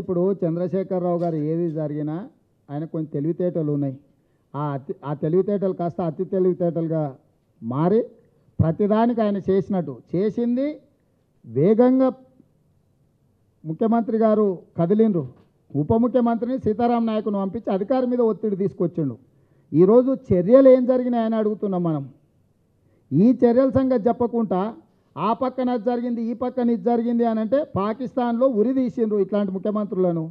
ఇప్పుడు చంద్రశేఖరరావు గారు ఏది జరిగినా ఆయన కొన్ని తెలివితేటలు ఉన్నాయి. ఆ తెలివితేటలు కాస్త అతి తెలివితేటలుగా మారి ప్రతిదానికి ఆయన చేసింది వేగంగా ముఖ్యమంత్రి గారు కదిలిండ్రు. ఉప ముఖ్యమంత్రిని సీతారాం నాయకుని పంపించి అధికారి మీద ఒత్తిడి తీసుకొచ్చిండు. ఈరోజు చర్యలు ఏం జరిగినాయని అడుగుతున్నాం మనం. ఈ చర్యల సంగతి చెప్పకుండా ఆ పక్కన జరిగింది ఈ పక్కన ఇది జరిగింది అని అంటే పాకిస్తాన్లో ఉరి తీసిండ్రు. ఇట్లాంటి ముఖ్యమంత్రులను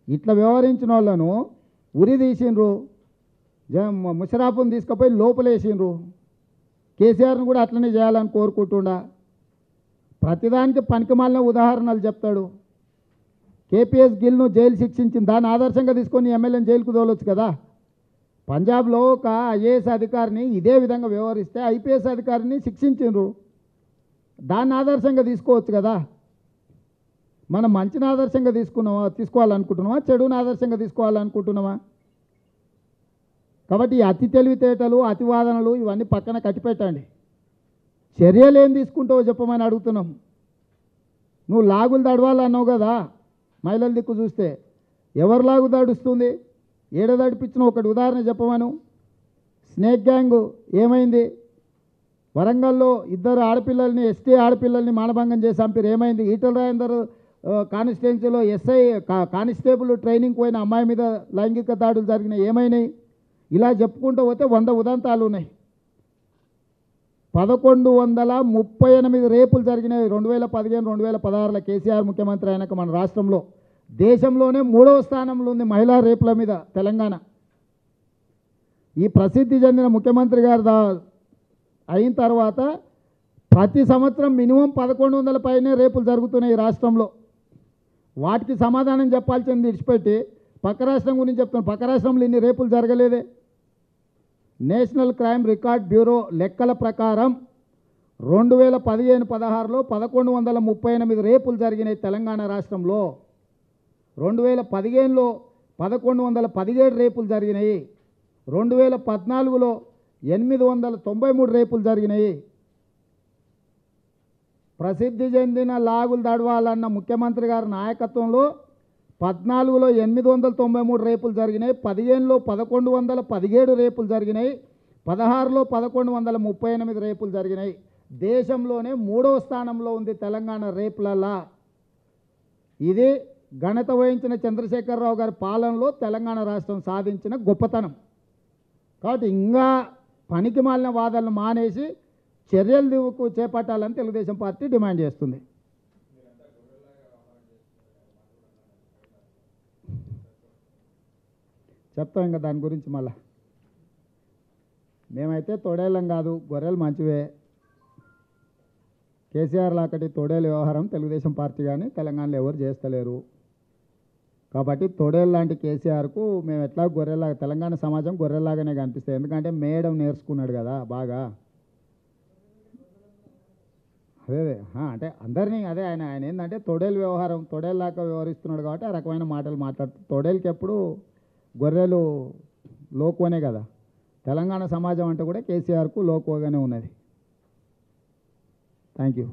ఇట్లా వ్యవహరించిన వాళ్ళను ఉరి తీసిండ్రు. ముషరాఫ్ను తీసుకుపోయి లోపలేసిండ్రు. కేసీఆర్ను కూడా అట్లనే చేయాలని కోరుకుంటుండా. ప్రతిదానికి పనికిమాలిన ఉదాహరణలు చెప్తాడు. కేపీఎస్ గిల్ను జైలు శిక్షించింది, దాన్ని ఆదర్శంగా తీసుకొని ఎమ్మెల్యేని జైలుకు తోలొచ్చు కదా. పంజాబ్లో ఒక ఐఏఎస్ అధికారిని ఇదే విధంగా వ్యవహరిస్తే ఐపీఎస్ అధికారిని శిక్షించిండ్రు. దాన్ని ఆదర్శంగా తీసుకోవచ్చు కదా. మనం మంచిని ఆదర్శంగా తీసుకోవాలనుకుంటున్నామా, చెడుని ఆదర్శంగా తీసుకోవాలనుకుంటున్నామా? కాబట్టి ఈ అతి తెలివితేటలు అతివాదనలు ఇవన్నీ పక్కన కట్టిపెట్టండి. చర్యలు ఏం తీసుకుంటావో చెప్పమని అడుగుతున్నాం. నువ్వు లాగులు దడవాలన్నావు కదా. మహిళల దిక్కు చూస్తే ఎవరు లాగు దడుస్తుంది, ఏడ దడిపించిన ఒకటి ఉదాహరణ చెప్పమను. స్నేక్ గ్యాంగ్ ఏమైంది? వరంగల్లో 2 ఆడపిల్లల్ని ఎస్టీ ఆడపిల్లల్ని మానభంగం చేసి చంపారు. ఏమైంది? ఈటల రాజేందర్ కానిస్టెన్సీలో ఎస్ఐ కానిస్టేబుల్ ట్రైనింగ్ పోయిన అమ్మాయి మీద లైంగిక దాడులు జరిగినాయి. ఏమైనాయి? ఇలా చెప్పుకుంటూ పోతే 100 ఉదంతాలు ఉన్నాయి. 1138 రేపులు జరిగినాయి 2015-2016లో కేసీఆర్ ముఖ్యమంత్రి అయినాక మన రాష్ట్రంలో. దేశంలోనే 3వ స్థానంలో ఉంది మహిళా రేపుల మీద తెలంగాణ. ఈ ప్రసిద్ధి చెందిన ముఖ్యమంత్రి గారు అయిన తర్వాత ప్రతి సంవత్సరం మినిమం 1100 పైనే రేపులు జరుగుతున్నాయి ఈ రాష్ట్రంలో. వాటికి సమాధానం చెప్పాల్సింది విడిచిపెట్టి పక్క రాష్ట్రం గురించి చెప్తున్నాను. పక్క రాష్ట్రంలో ఇన్ని రేపులు జరగలేదే. నేషనల్ క్రైమ్ రికార్డ్ బ్యూరో లెక్కల ప్రకారం 2015-16లో 1138 రేపులు జరిగినాయి తెలంగాణ రాష్ట్రంలో. 2015లో 1117 రేపులు జరిగినాయి. 2014లో 893 రేపులు జరిగినాయి. ప్రసిద్ధి చెందిన లాగులు దడవాలన్న ముఖ్యమంత్రి గారి నాయకత్వంలో 14లో 893 రేపులు జరిగినాయి. 15లో 1117 రేపులు జరిగినాయి. 16లో 1138 రేపులు జరిగినాయి. దేశంలోనే 3వ స్థానంలో ఉంది తెలంగాణ రేపులలా. ఇది ఘనత వహించిన చంద్రశేఖరరావు గారి పాలనలో తెలంగాణ రాష్ట్రం సాధించిన గొప్పతనం. కాబట్టి ఇంకా పనికి మాలిన వాదనలు మానేసి చర్యలు చేపట్టాలని తెలుగుదేశం పార్టీ డిమాండ్ చేస్తుంది. చెప్తాం ఇంకా దాని గురించి మళ్ళా. మేమైతే తోడేళ్ళం కాదు, గొర్రెలు మంచివే. కేసీఆర్ లాకటి తోడేళ్ళ వ్యవహారం తెలుగుదేశం పార్టీ కానీ తెలంగాణలో ఎవరు చేస్తలేరు. కాబట్టి తోడేళ్ళ లాంటి కేసీఆర్కు మేము ఎట్లా గొర్రెలాగా, తెలంగాణ సమాజం గొర్రెలాగానే కనిపిస్తాయి. ఎందుకంటే మేయడం నేర్చుకున్నాడు కదా బాగా. అదే అంటే అందరినీ అదే ఆయన ఏంటంటే తోడేళ్ళ వ్యవహారం తోడేళ్ళలాగా వ్యవహరిస్తున్నాడు కాబట్టి ఆ రకమైన మాటలు మాట్లాడుతూ తోడేళ్ళకి ఎప్పుడు గొర్రెలు లోకువనే కదా. తెలంగాణ సమాజం అంటే కూడా కేసీఆర్కు లోకువగానే ఉన్నది. Thank you.